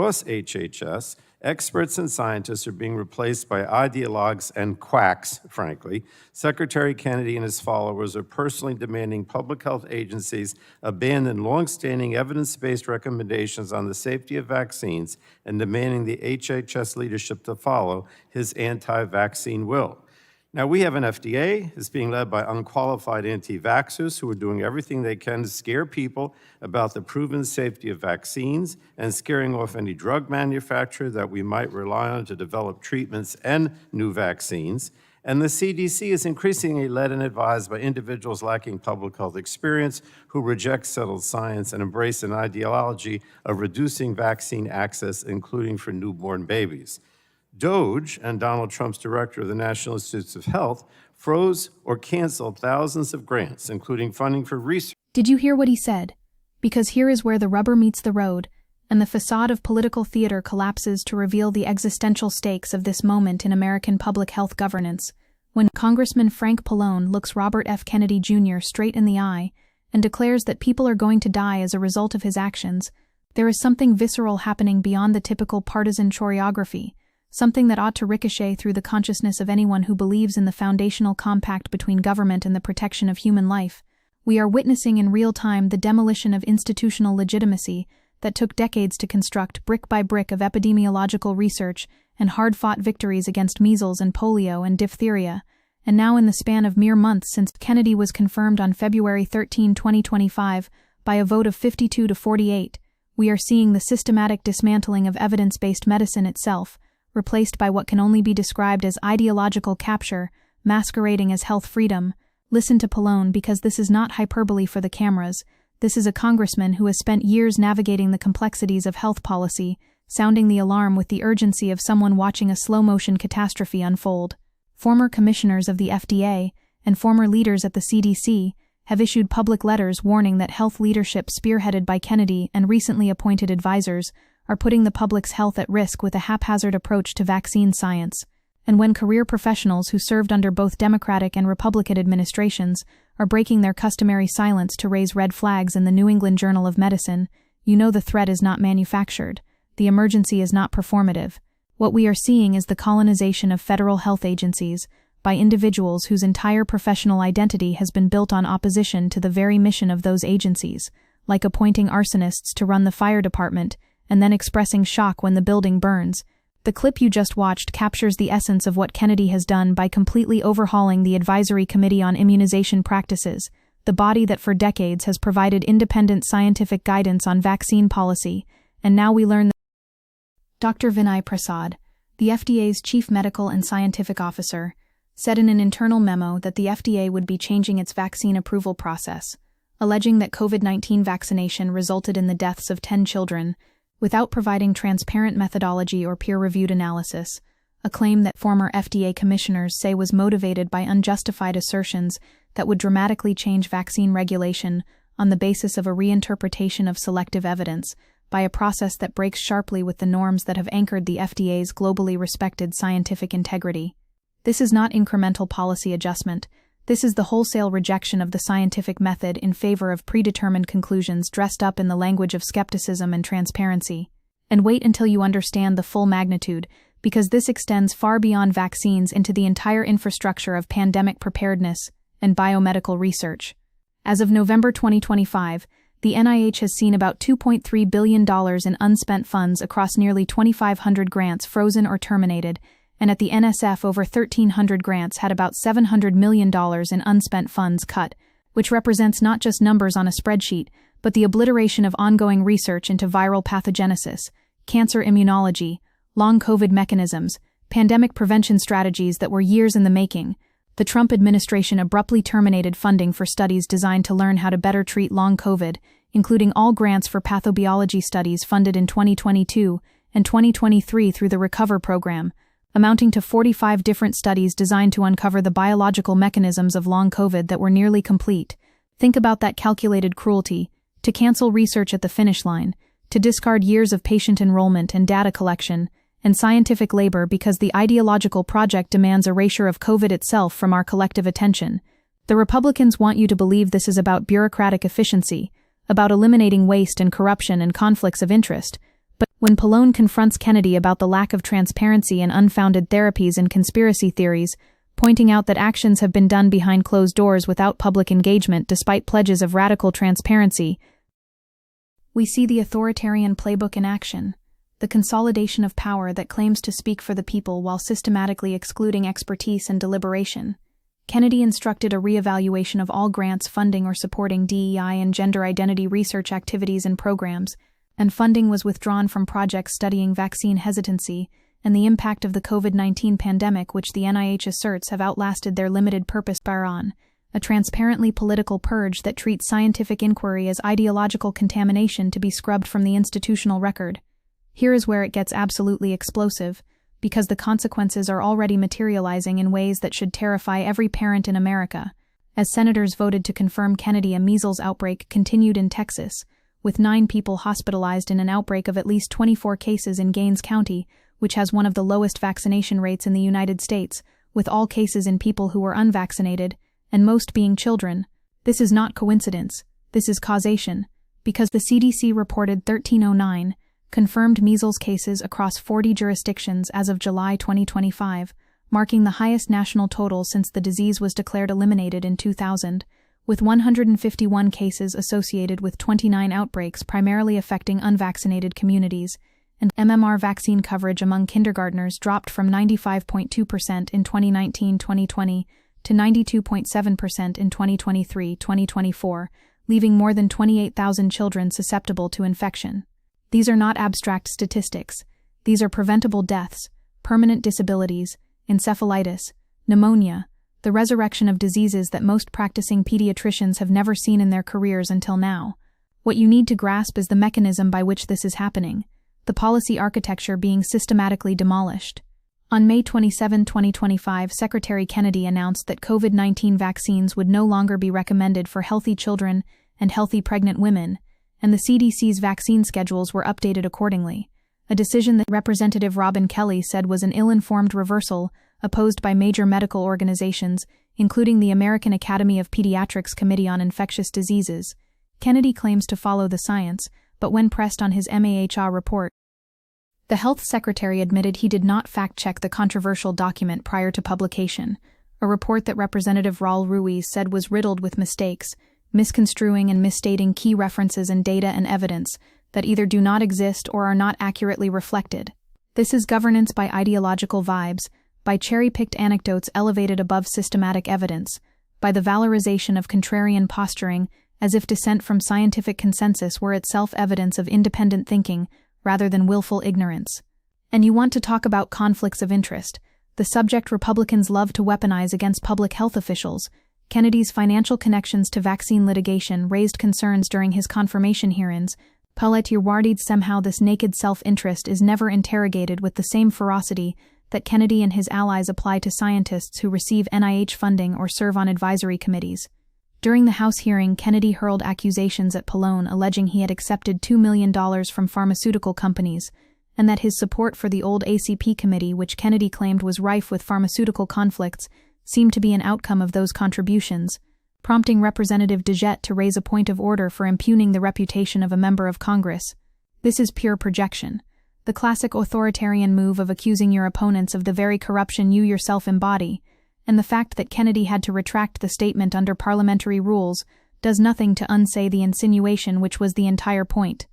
across HHS, experts and scientists are being replaced by ideologues and quacks, frankly. Secretary Kennedy and his followers are personally demanding public health agencies abandon longstanding evidence-based recommendations on the safety of vaccines and demanding the HHS leadership to follow his anti-vaccine will. Now, we have an FDA that's being led by unqualified anti-vaxxers who are doing everything they can to scare people about the proven safety of vaccines and scaring off any drug manufacturer that we might rely on to develop treatments and new vaccines. And the CDC is increasingly led and advised by individuals lacking public health experience who reject settled science and embrace an ideology of reducing vaccine access, including for newborn babies. DOGE and Donald Trump's director of the National Institutes of Health froze or canceled thousands of grants, including funding for research. Did you hear what he said? Because here is where the rubber meets the road, and the facade of political theater collapses to reveal the existential stakes of this moment in American public health governance, when Congressman Frank Pallone looks Robert F. Kennedy Jr. straight in the eye and declares that people are going to die as a result of his actions. There is something visceral happening beyond the typical partisan choreography, something that ought to ricochet through the consciousness of anyone who believes in the foundational compact between government and the protection of human life. We are witnessing in real time the demolition of institutional legitimacy that took decades to construct, brick by brick, of epidemiological research and hard-fought victories against measles and polio and diphtheria. And now, in the span of mere months since Kennedy was confirmed on February 13, 2025, by a vote of 52 to 48, we are seeing the systematic dismantling of evidence-based medicine itself, replaced by what can only be described as ideological capture, masquerading as health freedom. Listen to Pallone, because this is not hyperbole for the cameras. This is a congressman who has spent years navigating the complexities of health policy, sounding the alarm with the urgency of someone watching a slow-motion catastrophe unfold. Former commissioners of the FDA and former leaders at the CDC have issued public letters warning that health leadership spearheaded by Kennedy and recently appointed advisors are putting the public's health at risk with a haphazard approach to vaccine science. And when career professionals who served under both Democratic and Republican administrations are breaking their customary silence to raise red flags in the New England Journal of Medicine, you know the threat is not manufactured. The emergency is not performative. What we are seeing is the colonization of federal health agencies by individuals whose entire professional identity has been built on opposition to the very mission of those agencies, like appointing arsonists to run the fire department and then expressing shock when the building burns. The clip you just watched captures the essence of what Kennedy has done by completely overhauling the Advisory Committee on Immunization Practices, the body that for decades has provided independent scientific guidance on vaccine policy, and now we learn that Dr. Vinay Prasad, the FDA's chief medical and scientific officer, said in an internal memo that the FDA would be changing its vaccine approval process, alleging that COVID-19 vaccination resulted in the deaths of 10 children, without providing transparent methodology or peer-reviewed analysis, a claim that former FDA commissioners say was motivated by unjustified assertions that would dramatically change vaccine regulation on the basis of a reinterpretation of selective evidence by a process that breaks sharply with the norms that have anchored the FDA's globally respected scientific integrity. This is not incremental policy adjustment. This is the wholesale rejection of the scientific method in favor of predetermined conclusions dressed up in the language of skepticism and transparency. And wait until you understand the full magnitude, because this extends far beyond vaccines into the entire infrastructure of pandemic preparedness and biomedical research. As of November 2025, the NIH has seen about $2.3 billion in unspent funds across nearly 2,500 grants frozen or terminated, and at the NSF over 1,300 grants had about $700 million in unspent funds cut, which represents not just numbers on a spreadsheet, but the obliteration of ongoing research into viral pathogenesis, cancer immunology, long COVID mechanisms, pandemic prevention strategies that were years in the making. The Trump administration abruptly terminated funding for studies designed to learn how to better treat long COVID, including all grants for pathobiology studies funded in 2022 and 2023 through the RECOVER program, amounting to 45 different studies designed to uncover the biological mechanisms of long COVID that were nearly complete. Think about that calculated cruelty, to cancel research at the finish line, to discard years of patient enrollment and data collection, and scientific labor because the ideological project demands erasure of COVID itself from our collective attention. The Republicans want you to believe this is about bureaucratic efficiency, about eliminating waste and corruption and conflicts of interest, but When Pallone confronts Kennedy about the lack of transparency and unfounded therapies and conspiracy theories, pointing out that actions have been done behind closed doors without public engagement despite pledges of radical transparency, we see the authoritarian playbook in action, the consolidation of power that claims to speak for the people while systematically excluding expertise and deliberation. Kennedy instructed a reevaluation of all grants funding or supporting DEI and gender identity research activities and programs, and funding was withdrawn from projects studying vaccine hesitancy and the impact of the COVID-19 pandemic, which the NIH asserts have outlasted their limited purpose. Baron, a transparently political purge that treats scientific inquiry as ideological contamination to be scrubbed from the institutional record. Here is where it gets absolutely explosive, because the consequences are already materializing in ways that should terrify every parent in America. As senators voted to confirm Kennedy, a measles outbreak continued in Texas, with 9 people hospitalized in an outbreak of at least 24 cases in Gaines County, which has one of the lowest vaccination rates in the United States, with all cases in people who were unvaccinated, and most being children. This is not coincidence, this is causation, because the CDC reported 1,309 confirmed measles cases across 40 jurisdictions as of July 2025, marking the highest national total since the disease was declared eliminated in 2000, with 151 cases associated with 29 outbreaks primarily affecting unvaccinated communities, and MMR vaccine coverage among kindergartners dropped from 95.2% in 2019-2020 to 92.7% in 2023-2024, leaving more than 28,000 children susceptible to infection. These are not abstract statistics. These are preventable deaths, permanent disabilities, encephalitis, pneumonia, the resurrection of diseases that most practicing pediatricians have never seen in their careers until now. What you need to grasp is the mechanism by which this is happening, the policy architecture being systematically demolished. On May 27, 2025, Secretary Kennedy announced that COVID-19 vaccines would no longer be recommended for healthy children and healthy pregnant women, and the CDC's vaccine schedules were updated accordingly, a decision that Representative Robin Kelly said was an ill-informed reversal opposed by major medical organizations, including the American Academy of Pediatrics Committee on Infectious Diseases. Kennedy claims to follow the science, but when pressed on his MAHA report, the health secretary admitted he did not fact-check the controversial document prior to publication, a report that Representative Raul Ruiz said was riddled with mistakes, misconstruing and misstating key references and data and evidence that either do not exist or are not accurately reflected. This is governance by ideological vibes, by cherry-picked anecdotes elevated above systematic evidence, by the valorization of contrarian posturing as if dissent from scientific consensus were itself evidence of independent thinking rather than willful ignorance. And you want to talk about conflicts of interest, the subject Republicans love to weaponize against public health officials. Kennedy's financial connections to vaccine litigation raised concerns during his confirmation hearings. Pallone somehow this naked self-interest is never interrogated with the same ferocity that Kennedy and his allies apply to scientists who receive NIH funding or serve on advisory committees. During the House hearing, Kennedy hurled accusations at Pallone alleging he had accepted $2 million from pharmaceutical companies, and that his support for the old ACP committee, which Kennedy claimed was rife with pharmaceutical conflicts, seemed to be an outcome of those contributions, prompting Representative DeJette to raise a point of order for impugning the reputation of a member of Congress. This is pure projection, the classic authoritarian move of accusing your opponents of the very corruption you yourself embody, and the fact that Kennedy had to retract the statement under parliamentary rules does nothing to unsay the insinuation which was the entire point.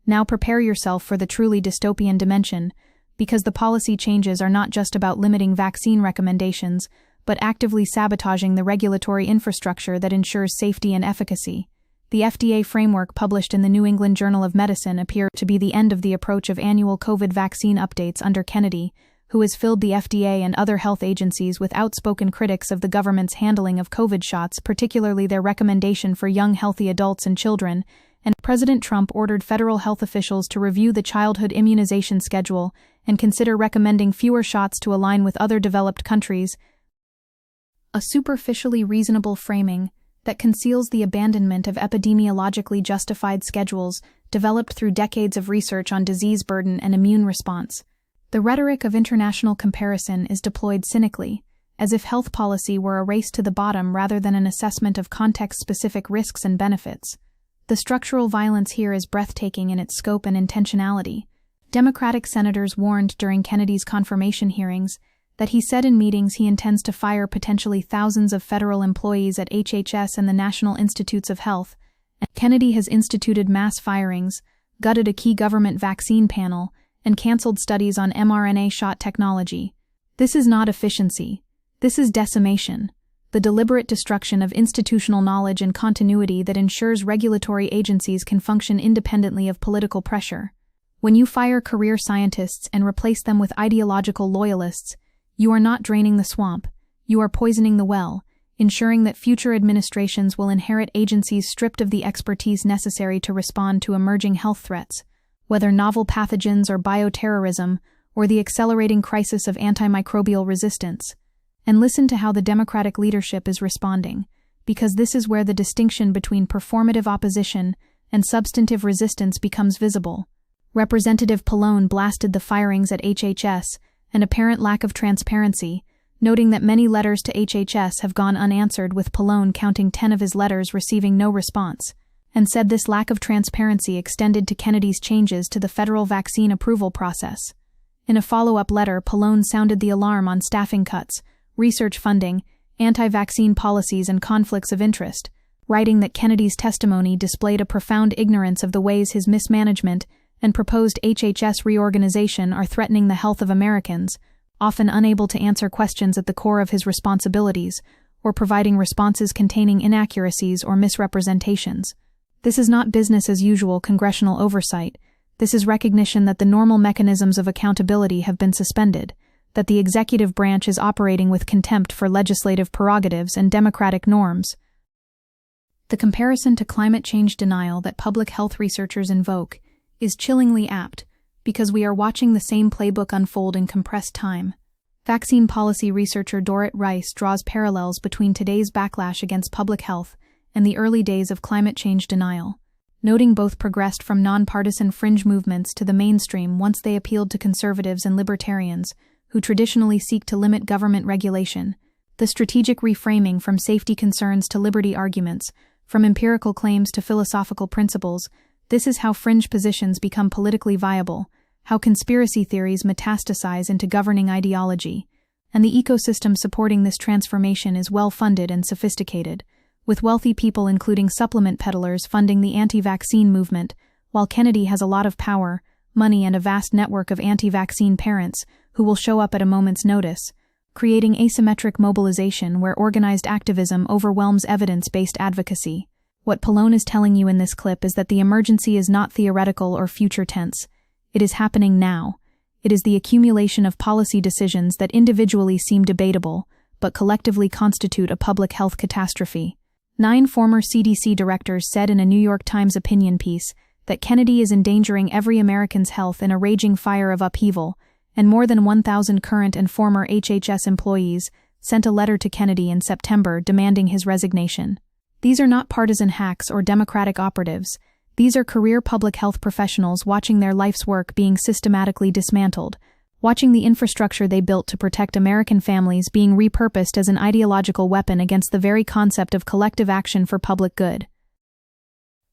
Now prepare yourself for the truly dystopian dimension, because the policy changes are not just about limiting vaccine recommendations, but actively sabotaging the regulatory infrastructure that ensures safety and efficacy. The FDA framework published in the New England Journal of Medicine appeared to be the end of the approach of annual COVID vaccine updates under Kennedy, who has filled the FDA and other health agencies with outspoken critics of the government's handling of COVID shots, particularly their recommendation for young healthy adults and children, and President Trump ordered federal health officials to review the childhood immunization schedule and consider recommending fewer shots to align with other developed countries. A superficially reasonable framing that conceals the abandonment of epidemiologically justified schedules developed through decades of research on disease burden and immune response. The rhetoric of international comparison is deployed cynically, as if health policy were a race to the bottom rather than an assessment of context-specific risks and benefits. The structural violence here is breathtaking in its scope and intentionality. Democratic senators warned during Kennedy's confirmation hearings that he said in meetings he intends to fire potentially thousands of federal employees at HHS and the National Institutes of Health, and Kennedy has instituted mass firings, gutted a key government vaccine panel, and canceled studies on mRNA shot technology. This is not efficiency. This is decimation, the deliberate destruction of institutional knowledge and continuity that ensures regulatory agencies can function independently of political pressure. When you fire career scientists and replace them with ideological loyalists, you are not draining the swamp, you are poisoning the well, ensuring that future administrations will inherit agencies stripped of the expertise necessary to respond to emerging health threats, whether novel pathogens or bioterrorism, or the accelerating crisis of antimicrobial resistance. And listen to how the Democratic leadership is responding, because this is where the distinction between performative opposition and substantive resistance becomes visible. Representative Pallone blasted the firings at HHS, an apparent lack of transparency, noting that many letters to HHS have gone unanswered, with Pallone counting 10 of his letters receiving no response, and said this lack of transparency extended to Kennedy's changes to the federal vaccine approval process. In a follow-up letter, Pallone sounded the alarm on staffing cuts, research funding, anti-vaccine policies, and conflicts of interest, writing that Kennedy's testimony displayed a profound ignorance of the ways his mismanagement and proposed HHS reorganization are threatening the health of Americans, often unable to answer questions at the core of his responsibilities, or providing responses containing inaccuracies or misrepresentations. This is not business as usual congressional oversight. This is recognition that the normal mechanisms of accountability have been suspended, that the executive branch is operating with contempt for legislative prerogatives and democratic norms. The comparison to climate change denial that public health researchers invoke is chillingly apt, because we are watching the same playbook unfold in compressed time. Vaccine policy researcher Dorit Rice draws parallels between today's backlash against public health and the early days of climate change denial, noting both progressed from nonpartisan fringe movements to the mainstream once they appealed to conservatives and libertarians, who traditionally seek to limit government regulation. The strategic reframing from safety concerns to liberty arguments, from empirical claims to philosophical principles, this is how fringe positions become politically viable, how conspiracy theories metastasize into governing ideology, and the ecosystem supporting this transformation is well-funded and sophisticated, with wealthy people including supplement peddlers funding the anti-vaccine movement, while Kennedy has a lot of power, money, and a vast network of anti-vaccine parents who will show up at a moment's notice, creating asymmetric mobilization where organized activism overwhelms evidence-based advocacy. What Pallone is telling you in this clip is that the emergency is not theoretical or future tense. It is happening now. It is the accumulation of policy decisions that individually seem debatable, but collectively constitute a public health catastrophe. 9 former CDC directors said in a New York Times opinion piece that Kennedy is endangering every American's health in a raging fire of upheaval, and more than 1,000 current and former HHS employees sent a letter to Kennedy in September demanding his resignation. These are not partisan hacks or Democratic operatives. These are career public health professionals watching their life's work being systematically dismantled, watching the infrastructure they built to protect American families being repurposed as an ideological weapon against the very concept of collective action for public good.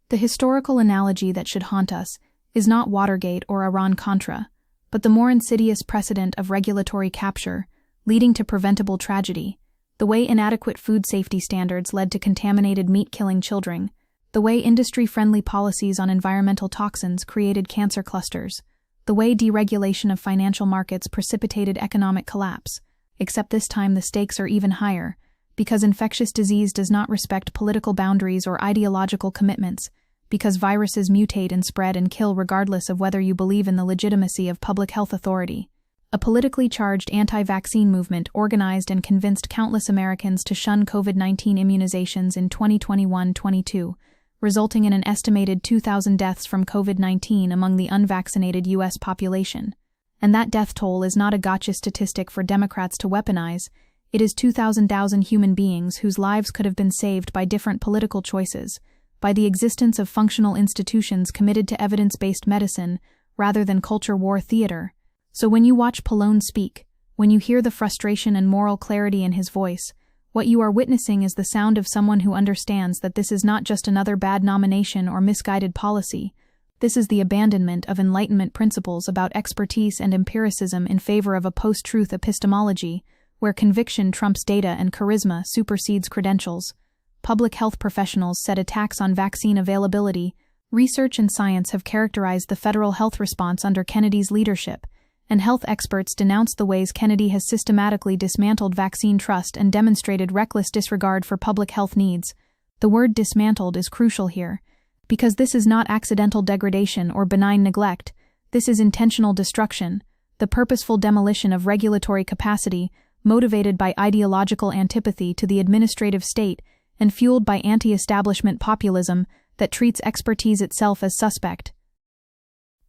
The historical analogy that should haunt us is not Watergate or Iran-Contra, but the more insidious precedent of regulatory capture, leading to preventable tragedy, the way inadequate food safety standards led to contaminated meat killing children, the way industry-friendly policies on environmental toxins created cancer clusters, the way deregulation of financial markets precipitated economic collapse, except this time the stakes are even higher, because infectious disease does not respect political boundaries or ideological commitments, because viruses mutate and spread and kill regardless of whether you believe in the legitimacy of public health authority. A politically charged anti-vaccine movement organized and convinced countless Americans to shun COVID-19 immunizations in 2021-22, resulting in an estimated 2,000 deaths from COVID-19 among the unvaccinated U.S. population. And that death toll is not a gotcha statistic for Democrats to weaponize. It is 2,000 human beings whose lives could have been saved by different political choices, by the existence of functional institutions committed to evidence-based medicine rather than culture war theater. So when you watch Pallone speak, when you hear the frustration and moral clarity in his voice, what you are witnessing is the sound of someone who understands that this is not just another bad nomination or misguided policy, This is the abandonment of Enlightenment principles about expertise and empiricism in favor of a post-truth epistemology, where conviction trumps data and charisma supersedes credentials. Public health professionals said attacks on vaccine availability, research and science have characterized the federal health response under Kennedy's leadership, and health experts denounced the ways Kennedy has systematically dismantled vaccine trust and demonstrated reckless disregard for public health needs. The word dismantled is crucial here, because this is not accidental degradation or benign neglect. This is intentional destruction, the purposeful demolition of regulatory capacity, motivated by ideological antipathy to the administrative state and fueled by anti-establishment populism that treats expertise itself as suspect.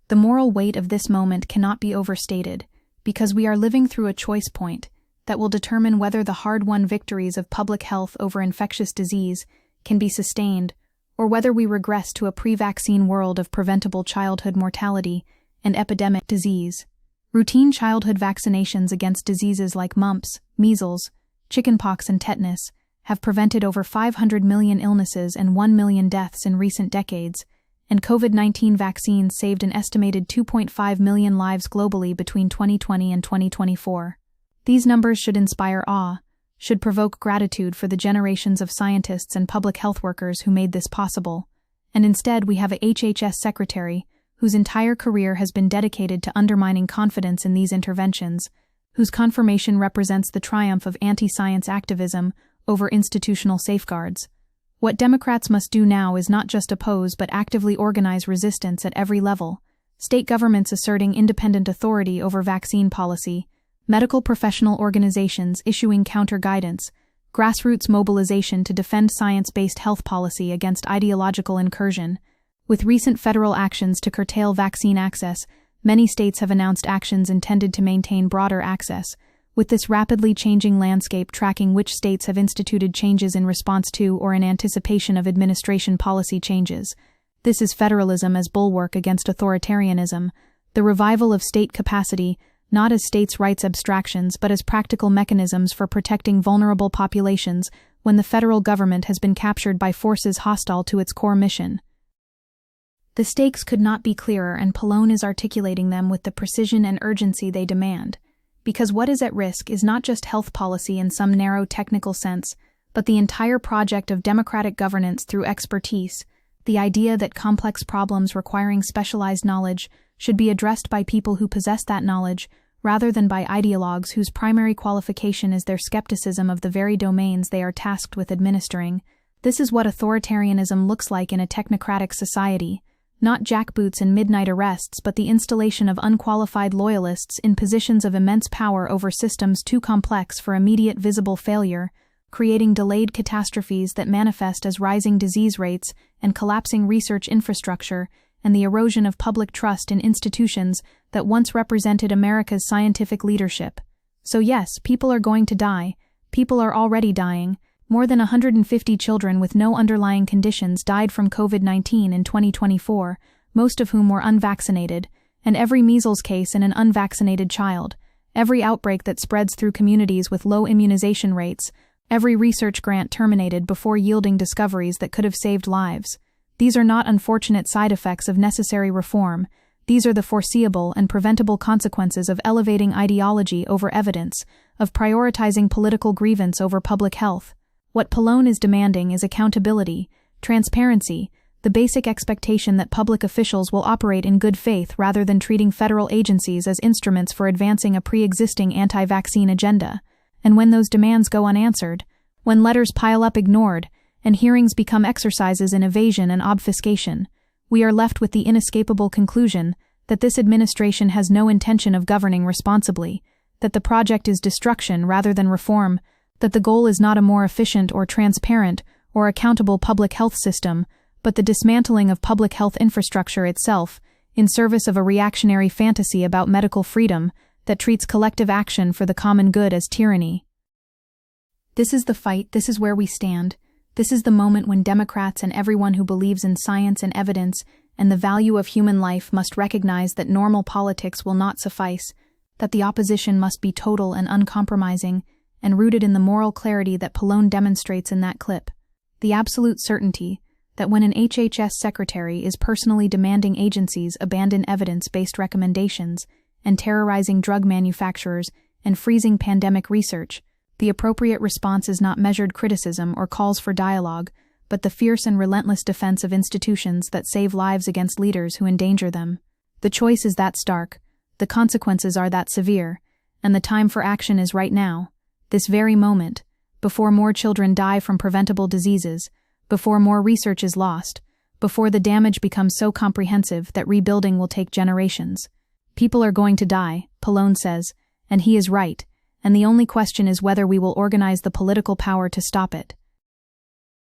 The moral weight of this moment cannot be overstated, because we are living through a choice point that will determine whether the hard-won victories of public health over infectious disease can be sustained, or whether we regress to a pre-vaccine world of preventable childhood mortality and epidemic disease. Routine childhood vaccinations against diseases like mumps, measles, chickenpox, and tetanus have prevented over 500 million illnesses and 1 million deaths in recent decades, and COVID-19 vaccines saved an estimated 2.5 million lives globally between 2020 and 2024. These numbers should inspire awe, should provoke gratitude for the generations of scientists and public health workers who made this possible, and instead we have a HHS secretary whose entire career has been dedicated to undermining confidence in these interventions, whose confirmation represents the triumph of anti-science activism over institutional safeguards. What Democrats must do now is not just oppose but actively organize resistance at every level: state governments asserting independent authority over vaccine policy, medical professional organizations issuing counter-guidance, grassroots mobilization to defend science-based health policy against ideological incursion. With recent federal actions to curtail vaccine access, many states have announced actions intended to maintain broader access, with this rapidly changing landscape tracking which states have instituted changes in response to or in anticipation of administration policy changes. This is federalism as bulwark against authoritarianism, the revival of state capacity, not as states' rights abstractions but as practical mechanisms for protecting vulnerable populations when the federal government has been captured by forces hostile to its core mission. The stakes could not be clearer, and Pallone is articulating them with the precision and urgency they demand. Because what is at risk is not just health policy in some narrow technical sense, but the entire project of democratic governance through expertise, the idea that complex problems requiring specialized knowledge should be addressed by people who possess that knowledge, rather than by ideologues whose primary qualification is their skepticism of the very domains they are tasked with administering. This is what authoritarianism looks like in a technocratic society. Not jackboots and midnight arrests, but the installation of unqualified loyalists in positions of immense power over systems too complex for immediate visible failure, creating delayed catastrophes that manifest as rising disease rates and collapsing research infrastructure, and the erosion of public trust in institutions that once represented America's scientific leadership. So yes, people are going to die. People are already dying. More than 150 children with no underlying conditions died from COVID-19 in 2024, most of whom were unvaccinated, and every measles case in an unvaccinated child, every outbreak that spreads through communities with low immunization rates, every research grant terminated before yielding discoveries that could have saved lives. These are not unfortunate side effects of necessary reform. These are the foreseeable and preventable consequences of elevating ideology over evidence, of prioritizing political grievance over public health. What Pallone is demanding is accountability, transparency, the basic expectation that public officials will operate in good faith rather than treating federal agencies as instruments for advancing a pre-existing anti-vaccine agenda. And when those demands go unanswered, when letters pile up ignored, and hearings become exercises in evasion and obfuscation, we are left with the inescapable conclusion that this administration has no intention of governing responsibly, that the project is destruction rather than reform, that the goal is not a more efficient or transparent or accountable public health system, but the dismantling of public health infrastructure itself, in service of a reactionary fantasy about medical freedom that treats collective action for the common good as tyranny. This is the fight, this is where we stand. This is the moment when Democrats and everyone who believes in science and evidence and the value of human life must recognize that normal politics will not suffice, that the opposition must be total and uncompromising, and rooted in the moral clarity that Pallone demonstrates in that clip. The absolute certainty that when an HHS secretary is personally demanding agencies abandon evidence-based recommendations and terrorizing drug manufacturers and freezing pandemic research, the appropriate response is not measured criticism or calls for dialogue, but the fierce and relentless defense of institutions that save lives against leaders who endanger them. The choice is that stark, the consequences are that severe, and the time for action is right now, this very moment, before more children die from preventable diseases, before more research is lost, before the damage becomes so comprehensive that rebuilding will take generations. People are going to die, Pallone says, and he is right, and the only question is whether we will organize the political power to stop it.